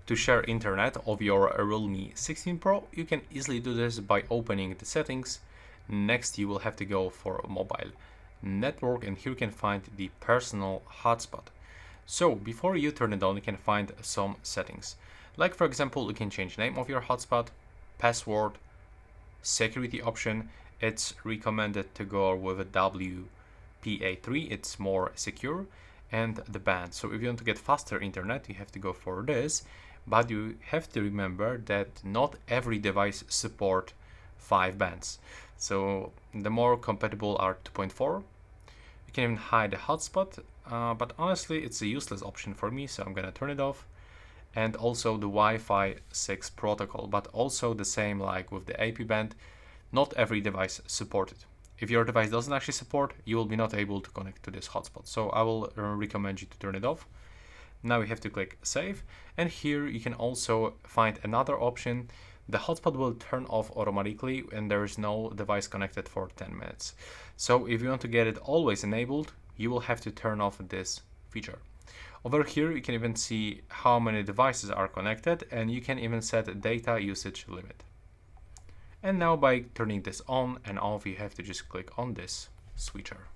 To share internet of your Realme 16 Pro, you can easily do this by opening the settings. Next, you will have to go for mobile network, and here you can find the personal hotspot. So before you turn it on, you can find some settings. Like for example, you can change name of your hotspot, password, security option. It's recommended to go with a WPA3, it's more secure, and the band. So if you want to get faster internet, you have to go for this, but you have to remember that not every device support 5 bands. So the more compatible are 2.4. You can even hide the hotspot, but honestly it's a useless option for me, so I'm gonna turn it off. And also the Wi-Fi 6 protocol, but also the same like with the AP band, not every device supported. If your device doesn't actually support, you will be not able to connect to this hotspot. So I will recommend you to turn it off. Now we have to click save, and here you can also find another option. The hotspot will turn off automatically and there is no device connected for 10 minutes. So if you want to get it always enabled, you will have to turn off this feature. Over here you can even see how many devices are connected, and you can even set a data usage limit. And now by turning this on and off, you have to just click on this switcher.